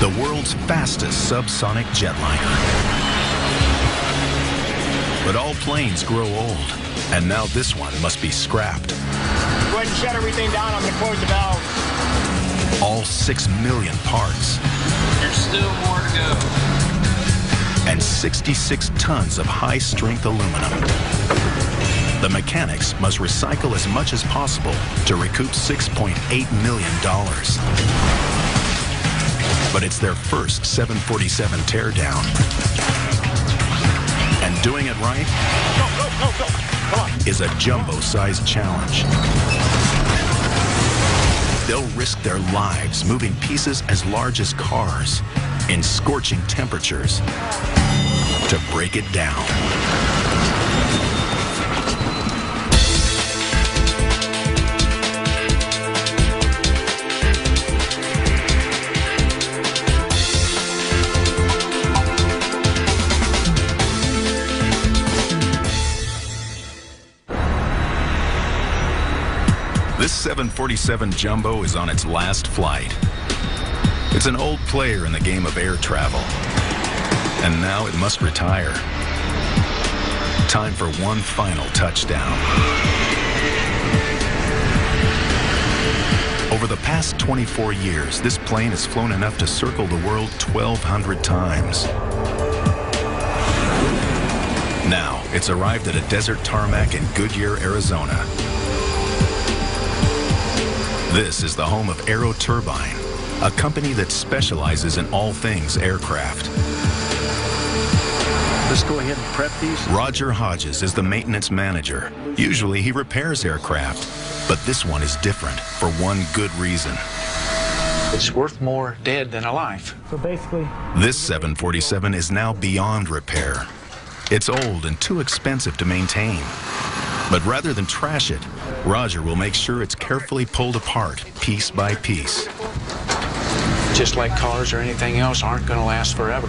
the world's fastest subsonic jetliner. But all planes grow old, and now this one must be scrapped. Go ahead and shut everything down. I'm going to close the valve. All 6 million parts. There's still more to go. And 66 tons of high-strength aluminum. The mechanics must recycle as much as possible to recoup $6.8 million. But it's their first 747 teardown. And doing it right is a jumbo-sized challenge. They'll risk their lives moving pieces as large as cars in scorching temperatures to break it down. This 747 Jumbo is on its last flight. It's an old player in the game of air travel, and now it must retire. Time for one final touchdown. Over the past 24 years, this plane has flown enough to circle the world 1,200 times. Now, it's arrived at a desert tarmac in Goodyear, Arizona. This is the home of Aero Turbine, a company that specializes in all things aircraft. Let's go ahead and prep these. Roger Hodges is the maintenance manager. Usually he repairs aircraft, but this one is different for one good reason. It's worth more dead than alive. So basically, This 747 is now beyond repair. It's old and too expensive to maintain. But rather than trash it, Roger will make sure it's carefully pulled apart, piece by piece. Just like cars or anything else aren't going to last forever.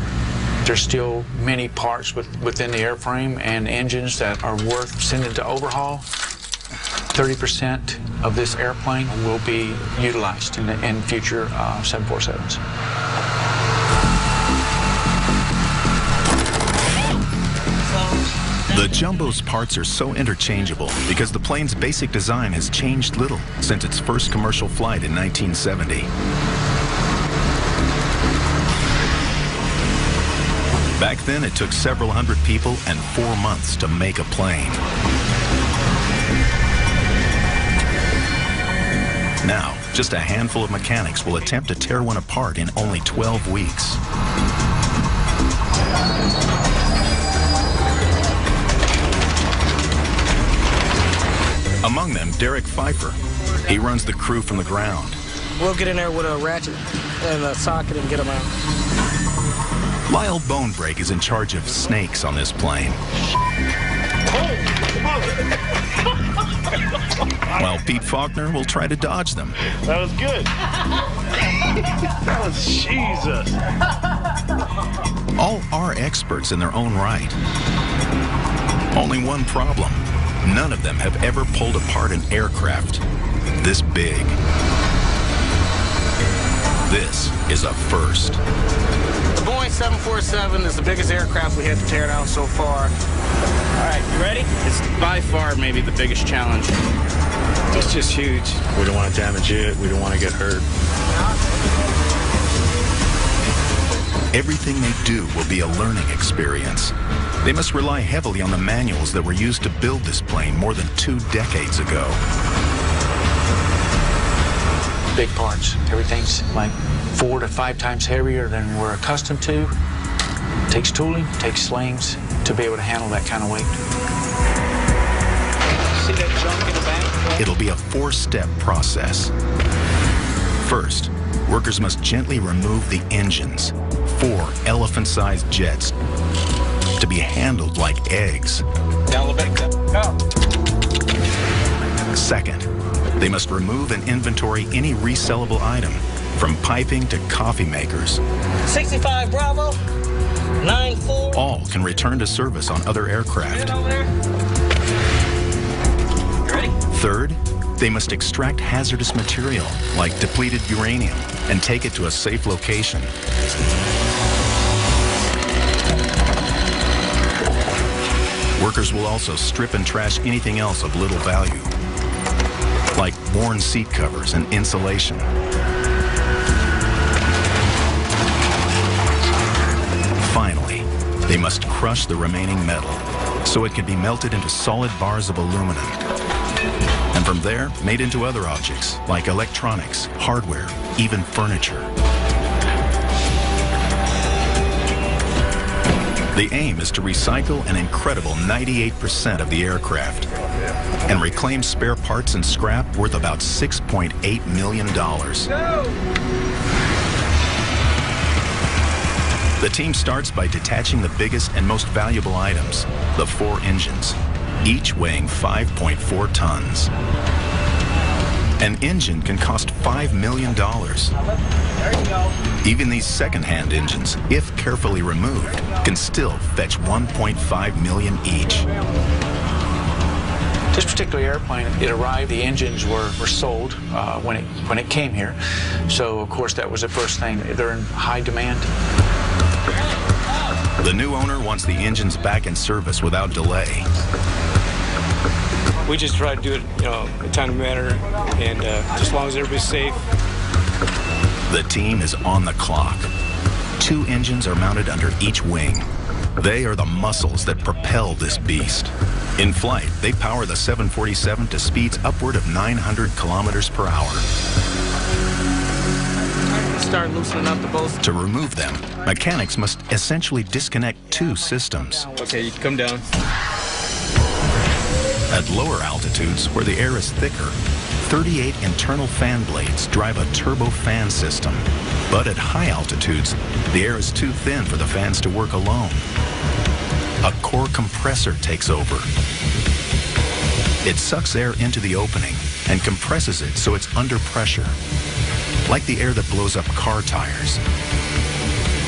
There's still many parts within the airframe and engines that are worth sending to overhaul. 30% of this airplane will be utilized in future 747s. The Jumbo's parts are so interchangeable because the plane's basic design has changed little since its first commercial flight in 1970. Back then, it took several hundred people and 4 months to make a plane. Now, just a handful of mechanics will attempt to tear one apart in only 12 weeks. Among them, Derek Pfeiffer. He runs the crew from the ground. We'll get in there with a ratchet and a socket and get them out. Lyle Bonebrake is in charge of snakes on this plane. While Pete Faulkner will try to dodge them. That was good. That was Jesus. All are experts in their own right. Only one problem. None of them have ever pulled apart an aircraft this big. This is a first. The Boeing 747 is the biggest aircraft we had to tear down so far. All right, you ready? It's by far maybe the biggest challenge. It's just huge. We don't want to damage it. We don't want to get hurt. Everything they do will be a learning experience. They must rely heavily on the manuals that were used to build this plane more than 2 decades ago. Big parts. Everything's like 4 to 5 times heavier than we're accustomed to. Takes tooling, takes slings to be able to handle that kind of weight. See that junk in the back? It'll be a 4-step process. First, workers must gently remove the engines, 4 elephant-sized jets, to be handled like eggs. Down a little bit. Go. Second, they must remove and inventory any resellable item, from piping to coffee makers. 65 Bravo, 9-4. All can return to service on other aircraft. Over there. You ready? Third, they must extract hazardous material like depleted uranium and take it to a safe location. Workers will also strip and trash anything else of little value, like worn seat covers and insulation. Finally, they must crush the remaining metal so it can be melted into solid bars of aluminum. And from there, made into other objects like electronics, hardware, even furniture. The aim is to recycle an incredible 98% of the aircraft and reclaim spare parts and scrap worth about $6.8 million. The team starts by detaching the biggest and most valuable items, the 4 engines, each weighing 5.4 tons. An engine can cost $5 million. Even these second-hand engines, if carefully removed, can still fetch $1.5 million each. This particular airplane, it arrived, the engines were sold when it came here. So, of course, that was the first thing. They're in high demand. The new owner wants the engines back in service without delay. We just try to do it, in a timely manner, and just as long as everybody's safe. The team is on the clock. 2 engines are mounted under each wing. They are the muscles that propel this beast. In flight, they power the 747 to speeds upward of 900 kilometers per hour. Start loosening up the bolts. To remove them, mechanics must essentially disconnect 2 systems. Okay, you can come down. At lower altitudes, where the air is thicker, 38 internal fan blades drive a turbofan system. But at high altitudes, the air is too thin for the fans to work alone. A core compressor takes over. It sucks air into the opening and compresses it so it's under pressure, like the air that blows up car tires.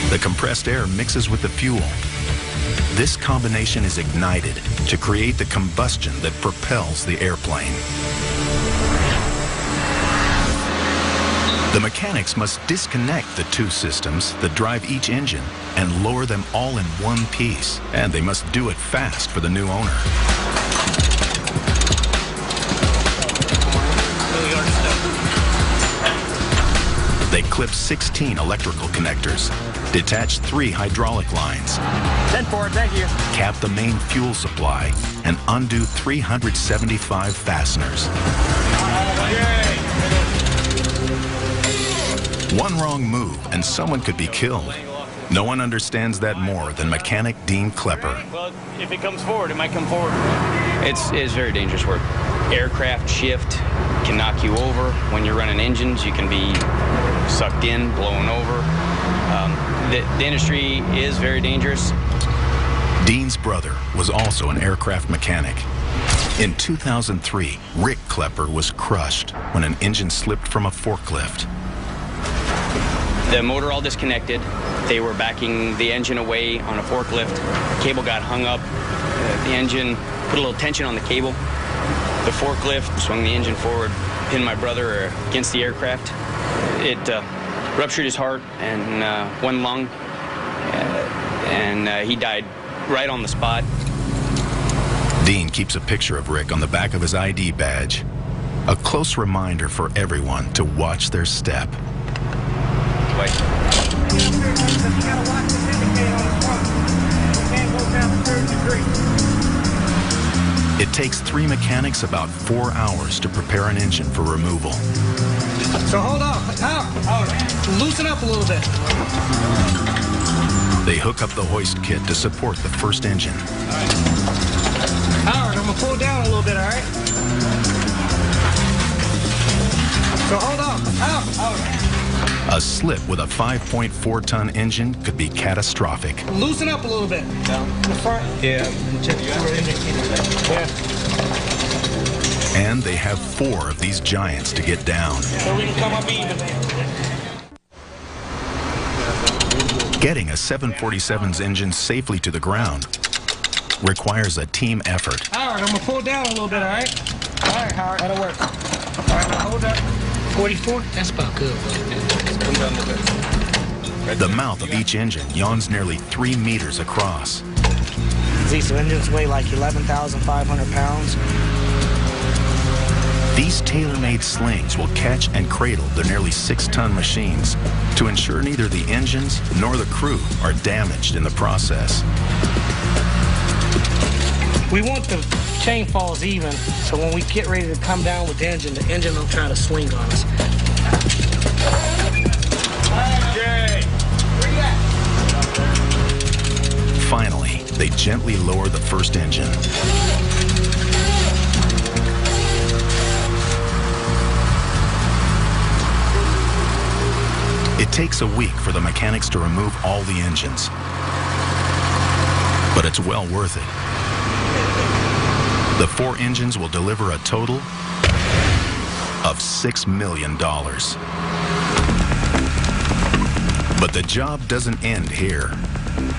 The compressed air mixes with the fuel. This combination is ignited to create the combustion that propels the airplane. The mechanics must disconnect the 2 systems that drive each engine and lower them all in one piece. And they must do it fast for the new owner. They clip 16 electrical connectors, detach 3 hydraulic lines, 10 forward, thank you. cap the main fuel supply, and undo 375 fasteners. One wrong move and someone could be killed. No one understands that more than mechanic Dean Klepper. Well, if it comes forward, it might come forward. It's very dangerous work. Aircraft shift can knock you over. When you're running engines, you can be sucked in, blown over. The industry is very dangerous. Dean's brother was also an aircraft mechanic. In 2003, Rick Klepper was crushed when an engine slipped from a forklift. The motor all disconnected. They were backing the engine away on a forklift. The cable got hung up. The engine put a little tension on the cable. The forklift swung the engine forward, pinned my brother against the aircraft. It ruptured his heart and one lung, and he died right on the spot. Dean keeps a picture of Rick on the back of his ID badge, a close reminder for everyone to watch their step. It takes 3 mechanics about 4 hours to prepare an engine for removal. So hold on. Power. Loosen up a little bit. They hook up the hoist kit to support the first engine. Howard, I'm going to pull down a little bit, all right? So hold on. Howard. A slip with a 5.4-ton engine could be catastrophic. Loosen up a little bit. Down the front. Yeah. Check the indicator. Yeah. And they have 4 of these giants to get down. So we can come up even. Getting a 747's engine safely to the ground requires a team effort. Howard, I'm going to pull down a little bit, all right? All right, Howard. That'll work. All right, now hold up. 44? That's about good. Come down a little bit. The mouth of each engine yawns nearly 3 meters across. These engines weigh like 11,500 pounds. These tailor-made slings will catch and cradle the nearly 6-ton machines to ensure neither the engines nor the crew are damaged in the process. We want the chain falls even, so when we get ready to come down with the engine will try to swing on us. Finally, they gently lower the first engine. It takes a week for the mechanics to remove all the engines, but it's well worth it. The 4 engines will deliver a total of $6 million. But the job doesn't end here.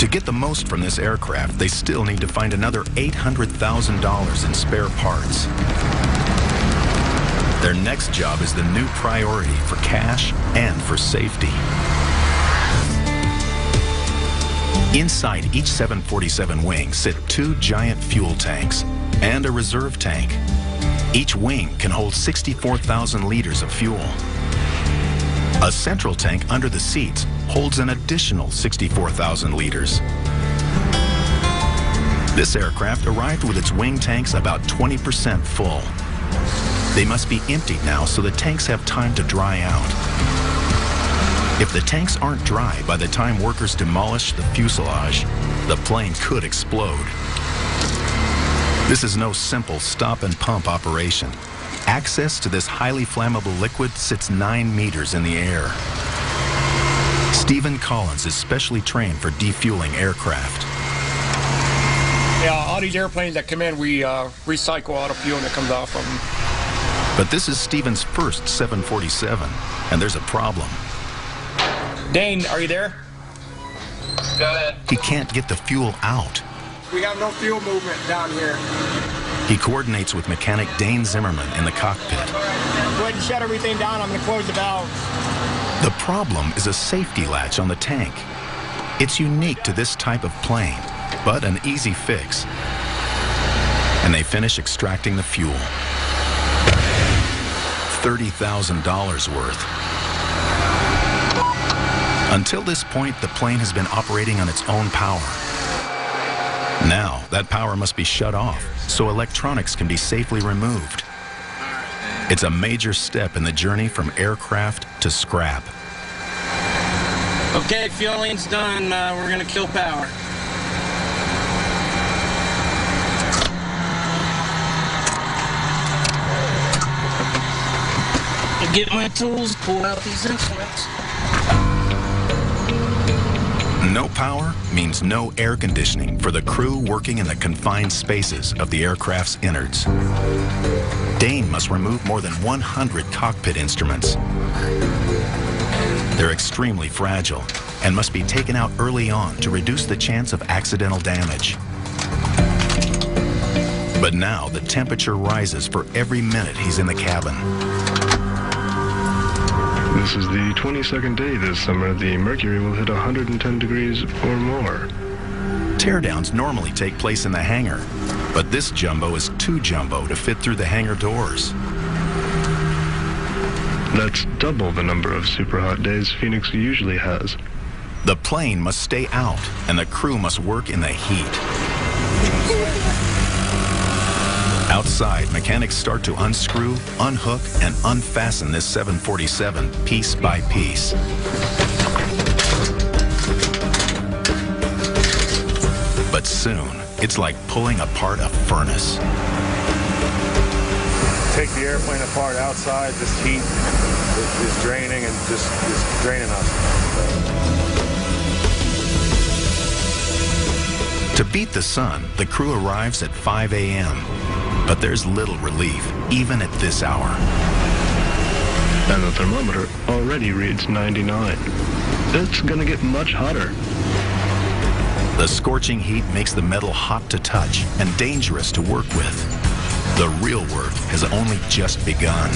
To get the most from this aircraft, they still need to find another $800,000 in spare parts. Their next job is the new priority for cash and for safety. Inside each 747 wing sit 2 giant fuel tanks and a reserve tank. Each wing can hold 64,000 liters of fuel. A central tank under the seats holds an additional 64,000 liters. This aircraft arrived with its wing tanks about 20% full. They must be emptied now so the tanks have time to dry out. If the tanks aren't dry by the time workers demolish the fuselage, the plane could explode. This is no simple stop and pump operation. Access to this highly flammable liquid sits 9 meters in the air. Stephen Collins is specially trained for defueling aircraft. Yeah, all these airplanes that come in, we recycle all the fuel that comes off of them. But this is Stephen's first 747, and there's a problem. Dane, are you there? Go ahead. He can't get the fuel out. We have no fuel movement down here. He coordinates with mechanic Dane Zimmerman in the cockpit. Go ahead and shut everything down. I'm going to close the valve. The problem is a safety latch on the tank. It's unique to this type of plane, but an easy fix. And they finish extracting the fuel. $30,000 worth. Until this point, the plane has been operating on its own power. Now, that power must be shut off so electronics can be safely removed. It's a major step in the journey from aircraft to scrap. Okay, fueling's done. We're going to kill power. Get my tools, pull out these instruments. No power means no air conditioning for the crew working in the confined spaces of the aircraft's innards. Dane must remove more than 100 cockpit instruments. They're extremely fragile and must be taken out early on to reduce the chance of accidental damage. But now the temperature rises for every minute he's in the cabin. This is the 22nd day this summer. The mercury will hit 110 degrees or more. Teardowns normally take place in the hangar, but this jumbo is too jumbo to fit through the hangar doors. That's double the number of super hot days Phoenix usually has. The plane must stay out, and the crew must work in the heat. Outside, mechanics start to unscrew, unhook, and unfasten this 747 piece by piece. But soon, it's like pulling apart a furnace. Take the airplane apart outside, this heat is draining and just is draining us. To beat the sun, the crew arrives at 5 a.m. But there's little relief, even at this hour. And the thermometer already reads 99. It's gonna get much hotter. The scorching heat makes the metal hot to touch and dangerous to work with. The real work has only just begun.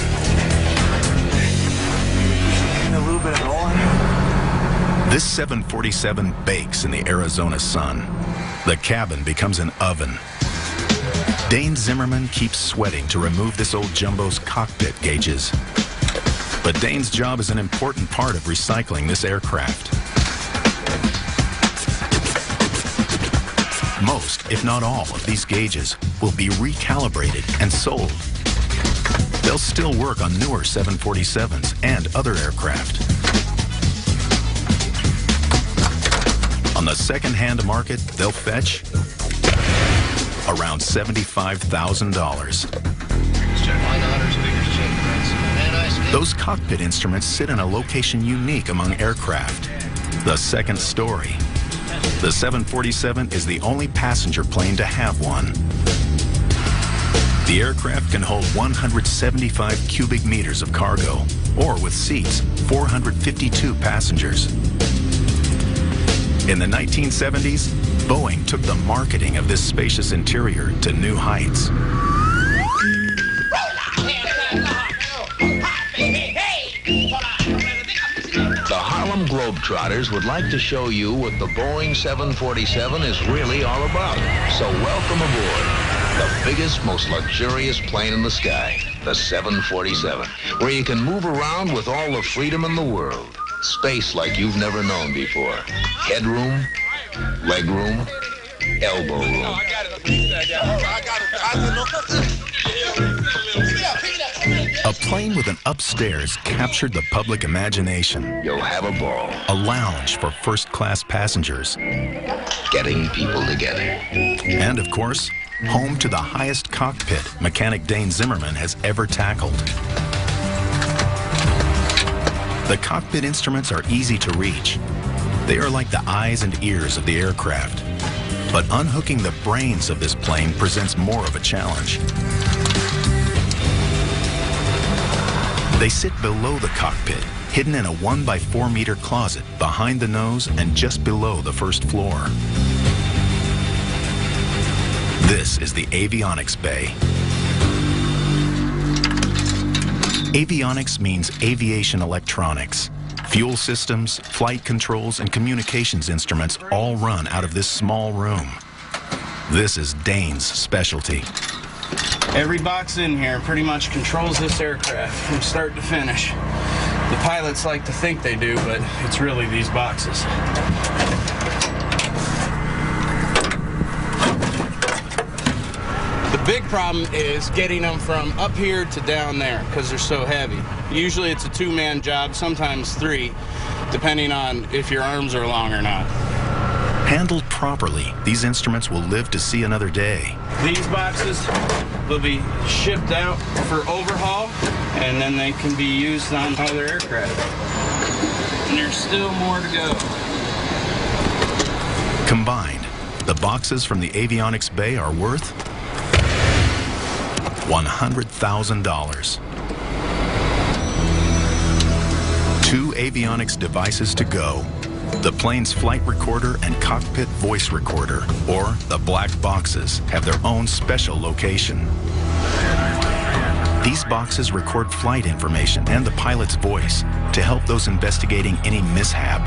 A little bit of oil. This 747 bakes in the Arizona sun. The cabin becomes an oven. Dane Zimmerman keeps sweating to remove this old jumbo's cockpit gauges. But Dane's job is an important part of recycling this aircraft. Most, if not all, of these gauges will be recalibrated and sold. They'll still work on newer 747s and other aircraft. On the second-hand market, they'll fetch around $75,000. Those cockpit instruments sit in a location unique among aircraft, the second story. The 747 is the only passenger plane to have one. The aircraft can hold 175 cubic meters of cargo, or with seats, 452 passengers. In the 1970s, Boeing took the marketing of this spacious interior to new heights. The Harlem Globetrotters would like to show you what the Boeing 747 is really all about. So welcome aboard the biggest, most luxurious plane in the sky, the 747, where you can move around with all the freedom in the world. Space like you've never known before. Headroom, legroom, elbow room. A plane with an upstairs captured the public imagination. You'll have a ball. A lounge for first-class passengers. Getting people together. And, of course, home to the highest cockpit mechanic Dane Zimmerman has ever tackled. The cockpit instruments are easy to reach. They are like the eyes and ears of the aircraft. But unhooking the brains of this plane presents more of a challenge. They sit below the cockpit, hidden in a 1x4 meter closet behind the nose and just below the first floor. This is the avionics bay. Avionics means aviation electronics. Fuel systems, flight controls, and communications instruments all run out of this small room. This is Dane's specialty. Every box in here pretty much controls this aircraft from start to finish. The pilots like to think they do, but it's really these boxes. The big problem is getting them from up here to down there because they're so heavy. Usually it's a two-man job, sometimes three, depending on if your arms are long or not. Handled properly, these instruments will live to see another day. These boxes will be shipped out for overhaul, and then they can be used on other aircraft. And there's still more to go. Combined, The boxes from the avionics bay are worth $100,000. 2 avionics devices to go. The plane's flight recorder and cockpit voice recorder, or the black boxes, have their own special location. These boxes record flight information and the pilot's voice to help those investigating any mishap.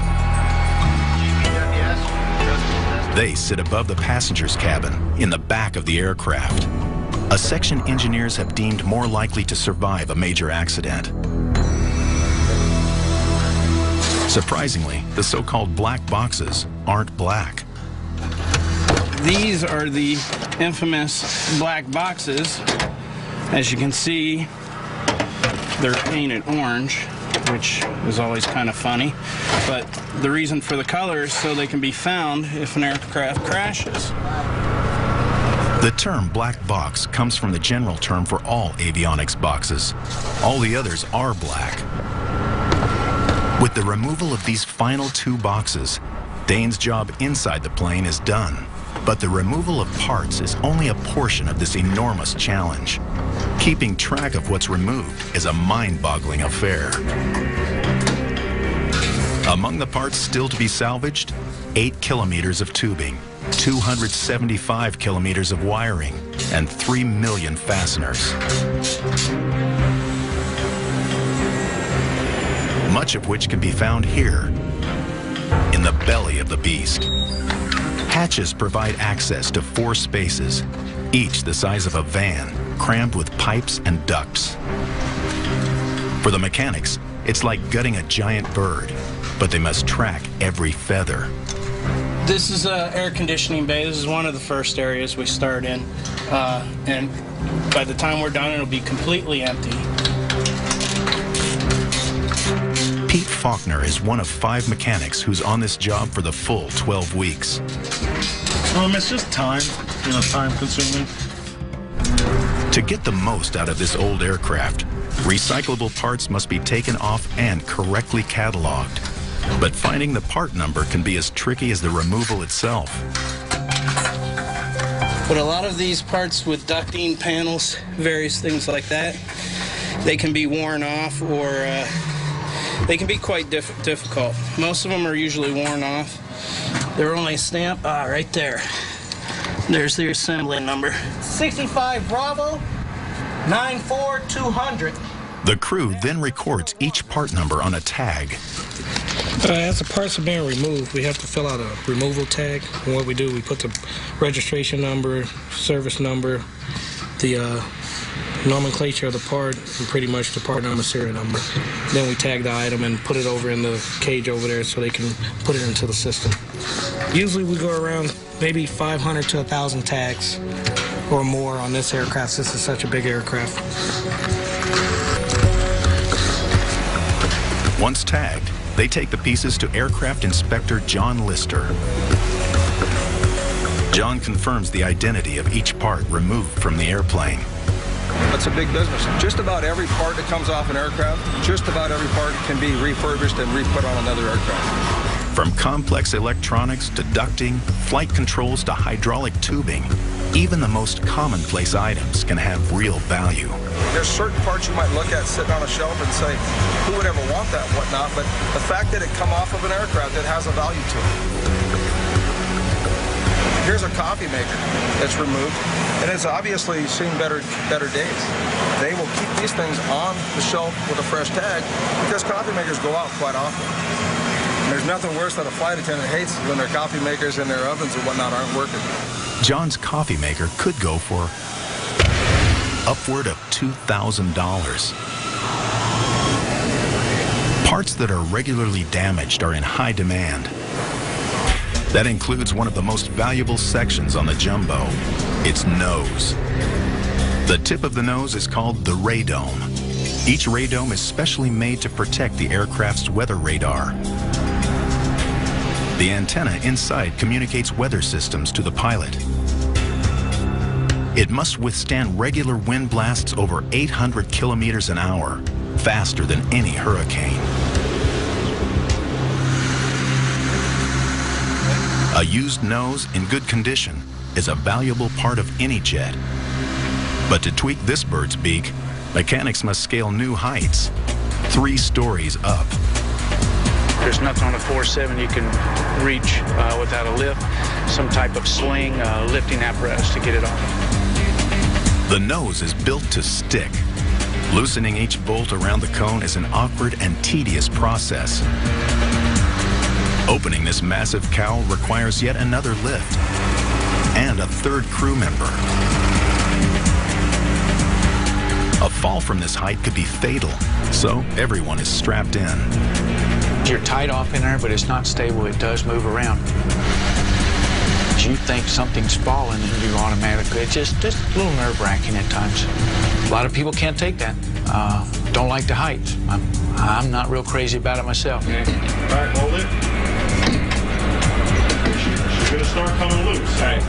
They sit above the passenger's cabin in the back of the aircraft, a section engineers have deemed more likely to survive a major accident. Surprisingly, the so-called black boxes aren't black. These are the infamous black boxes. As you can see, they're painted orange, which is always kind of funny. But the reason for the color is so they can be found if an aircraft crashes. The term black box comes from the general term for all avionics boxes. All the others are black. With the removal of these final 2 boxes, Dane's job inside the plane is done. But the removal of parts is only a portion of this enormous challenge. Keeping track of what's removed is a mind-boggling affair. Among the parts still to be salvaged, 8 kilometers of tubing, 275 kilometers of wiring, and 3 million fasteners. Much of which can be found here, in the belly of the beast. Hatches provide access to 4 spaces, each the size of a van, crammed with pipes and ducts. For the mechanics, it's like gutting a giant bird, but they must track every feather. This is an air conditioning bay. This is one of the first areas we start in. And by the time we're done, it'll be completely empty. Pete Faulkner is one of 5 mechanics who's on this job for the full 12 weeks. It's just time, time consuming. To get the most out of this old aircraft, recyclable parts must be taken off and correctly cataloged. But finding the part number can be as tricky as the removal itself. But a lot of these parts with ducting, panels, various things like that, they can be worn off or they can be quite difficult. Most of them are usually worn off. They're only a stamp. Right there. There's the assembly number. 65 Bravo, 94200. The crew then records each part number on a tag. As the parts are being removed, we have to fill out a removal tag. And what we do, we put the registration number, service number, the nomenclature of the part, and pretty much the part number, serial number. Then we tag the item and put it over in the cage over there so they can put it into the system. Usually we go around maybe 500 to 1,000 tags or more on this aircraft. This is such a big aircraft. Once tagged, they take the pieces to aircraft inspector John Lister. John confirms the identity of each part removed from the airplane. It's a big business. Just about every part that comes off an aircraft, just about every part can be refurbished and re-put on another aircraft. From complex electronics to ducting, flight controls to hydraulic tubing, even the most commonplace items can have real value. There's certain parts you might look at sitting on a shelf and say, who would ever want that and whatnot, but the fact that it come off of an aircraft, it has a value to it. Here's a coffee maker that's removed, and it's obviously seen better days. They will keep these things on the shelf with a fresh tag because coffee makers go out quite often. And there's nothing worse than a flight attendant hates when their coffee makers and their ovens and whatnot aren't working. John's coffee maker could go for upward of $2,000. Parts that are regularly damaged are in high demand. That includes one of the most valuable sections on the Jumbo, its nose. The tip of the nose is called the radome. Each radome is specially made to protect the aircraft's weather radar. The antenna inside communicates weather systems to the pilot. It must withstand regular wind blasts over 800 kilometers an hour, faster than any hurricane. A used nose in good condition is a valuable part of any jet. But to tweak this bird's beak, mechanics must scale new heights, 3 stories up. There's nothing on a 4.7 you can reach without a lift, some type of sling, lifting apparatus to get it off. The nose is built to stick. Loosening each bolt around the cone is an awkward and tedious process. Opening this massive cowl requires yet another lift and a 3rd crew member. A fall from this height could be fatal, so everyone is strapped in. You're tied off in there, but it's not stable. It does move around. You think something's falling and you automatically, it's just a little nerve-wracking at times. A lot of people can't take that. Don't like the heights. I'm not real crazy about it myself. Okay. All right, hold it. It's gonna start coming loose. All right.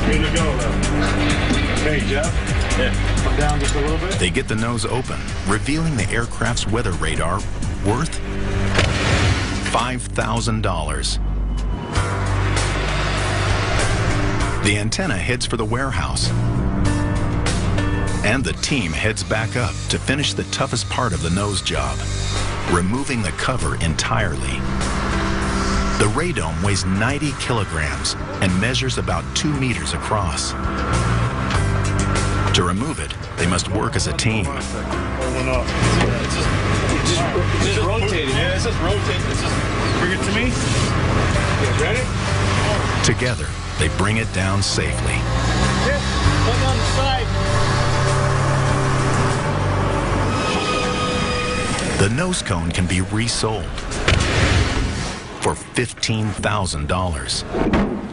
Good to go, though. Hey, Jeff. Yeah. Come down just a little bit. They get the nose open, revealing the aircraft's weather radar worth $5,000. The antenna heads for the warehouse, and the team heads back up to finish the toughest part of the nose job, removing the cover entirely. The radome weighs 90 kilograms and measures about 2 meters across. To remove it, they must work as a team. Holding up. It's just rotating. Yeah, it's just rotating. It's just bring it to me. You guys ready? Together, they bring it down safely. Yeah, put on the side. The nose cone can be resold for $15,000.